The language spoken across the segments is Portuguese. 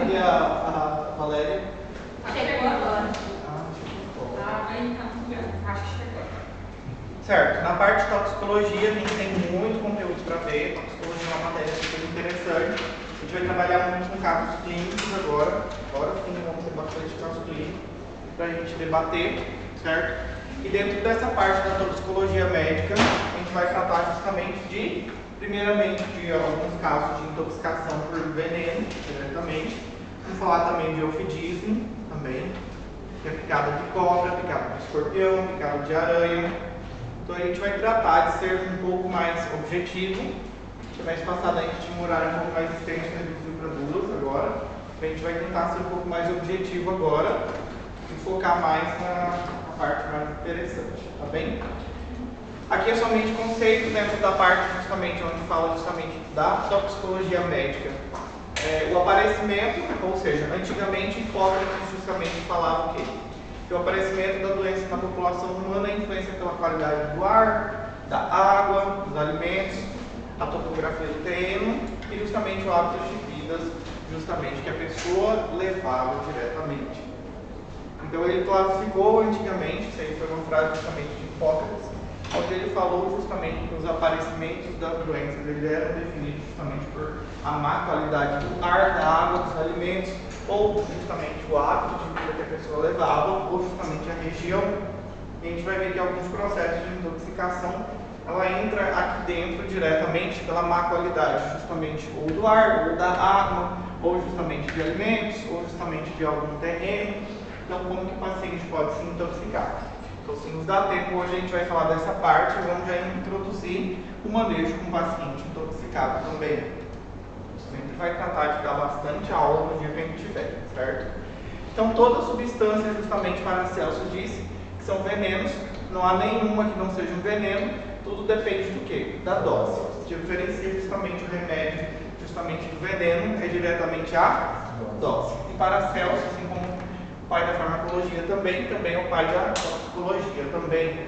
Cadê a Valéria? Chegou agora. Acho que chegou. Certo, na parte de toxicologia a gente tem muito conteúdo para ver. Toxicologia é uma matéria super interessante. A gente vai trabalhar muito com casos clínicos agora. Agora sim, vamos ter bastante casos clínicos para a gente debater, certo? E dentro dessa parte da toxicologia médica, a gente vai tratar justamente primeiramente, de alguns casos de intoxicação por veneno, diretamente. Vamos falar também de eufidismo, também, que é picada de cobra, picada de escorpião, picada de aranha. Então a gente vai tratar de ser um pouco mais objetivo. No mês passado a gente tinha um horário um pouco mais extenso, reduziu para 2 agora. A gente vai tentar ser um pouco mais objetivo agora e focar mais na parte mais interessante, tá bem? Aqui é somente conceito dentro da parte justamente onde fala justamente da toxicologia médica. O aparecimento, ou seja, antigamente Hipócrates justamente falava o quê? Que o aparecimento da doença na população humana influencia pela qualidade do ar, da água, dos alimentos, a topografia do terreno e justamente o hábito de vidas justamente que a pessoa levava diretamente. Então ele classificou antigamente, isso aí foi uma frase justamente de Hipócrates, onde ele falou justamente que os aparecimentos das doenças eles eram definidos justamente por a má qualidade do ar, da água, dos alimentos, ou justamente o hábito de vida que a pessoa levava, ou justamente a região. E a gente vai ver que alguns processos de intoxicação, ela entra aqui dentro diretamente pela má qualidade, justamente ou do ar, ou da água, ou justamente de alimentos, ou justamente de algum terreno. Então, como que o paciente pode se intoxicar? Então, se nos dá tempo, hoje a gente vai falar dessa parte e vamos já introduzir o manejo com o paciente intoxicado também. Sempre vai tratar de dar bastante aula no dia que a gente tiver, certo? Então, todas as substâncias, justamente Paracelso disse, que são venenos, não há nenhuma que não seja um veneno, tudo depende do quê? Da dose. Se diferencia justamente o remédio, justamente do veneno, é diretamente a dose. E Paracelso, assim como o pai da farmacologia também é o pai da toxicologia também.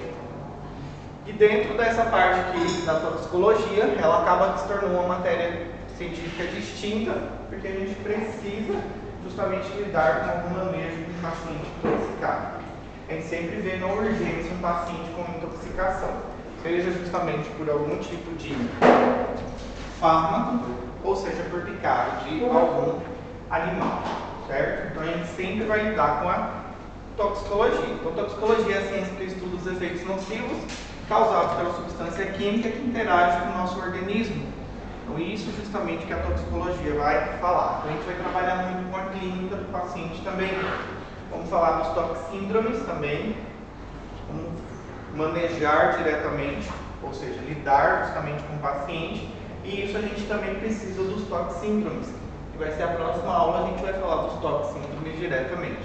E dentro dessa parte aqui da toxicologia, ela acaba se tornando uma matéria científica distinta, porque a gente precisa justamente lidar com algum manejo de um paciente intoxicado. A gente sempre vê na urgência um paciente com intoxicação, seja justamente por algum tipo de fármaco, ou seja por picada de algum animal. Certo? Então a gente sempre vai lidar com a toxicologia. Então, toxicologia é a ciência que estuda os efeitos nocivos causados pela substância química que interage com o nosso organismo. Então, isso justamente que a toxicologia vai falar. Então, a gente vai trabalhar muito com a clínica do paciente também. Vamos falar dos toxíndromes também. Vamos manejar diretamente, ou seja, lidar justamente com o paciente. E isso a gente também precisa dos toxíndromes. Vai ser a próxima aula, a gente vai falar dos toxíndromes diretamente.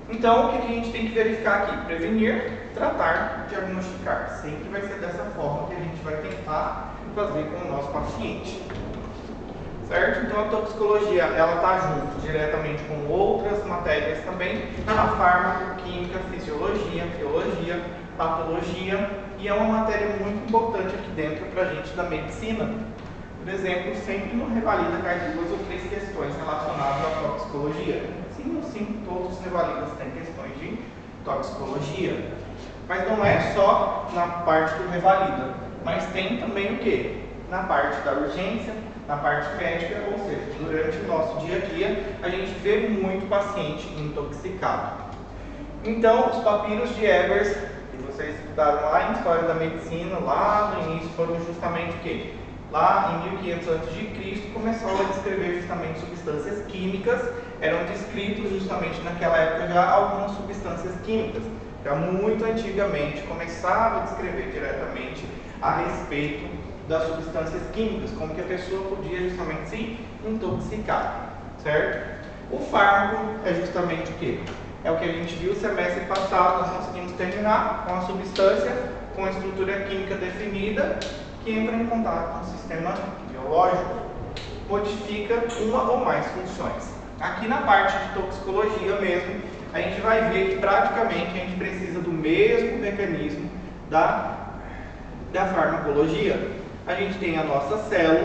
Então, o que a gente tem que verificar aqui? Prevenir, tratar, diagnosticar. Sempre vai ser dessa forma que a gente vai tentar fazer com o nosso paciente. Certo? Então, a toxicologia, ela está junto diretamente com outras matérias também, a farmacoquímica, fisiologia, biologia, patologia, e é uma matéria muito importante aqui dentro para a gente da medicina. Por exemplo, sempre no Revalida cai 2 ou 3 questões relacionadas à toxicologia. Sim ou sim, todos os Revalidas têm questões de toxicologia. Mas não é só na parte do Revalida, mas tem também o quê? Na parte da urgência, na parte médica, ou seja, durante o nosso dia a dia, a gente vê muito paciente intoxicado. Então, os papiros de Ebers, que vocês estudaram lá em História da Medicina, lá no início, foram justamente o quê? Lá em 1500 a.C., começou a descrever justamente substâncias químicas, eram descritos justamente naquela época já algumas substâncias químicas. Já muito antigamente começava a descrever diretamente a respeito das substâncias químicas, como que a pessoa podia justamente se intoxicar, certo? O fármaco é justamente o quê? É o que a gente viu semestre passado, nós conseguimos terminar com a substância, com a estrutura química definida, que entra em contato com o sistema biológico, modifica uma ou mais funções. Aqui na parte de toxicologia mesmo, a gente vai ver que praticamente a gente precisa do mesmo mecanismo da farmacologia. A gente tem a nossa célula,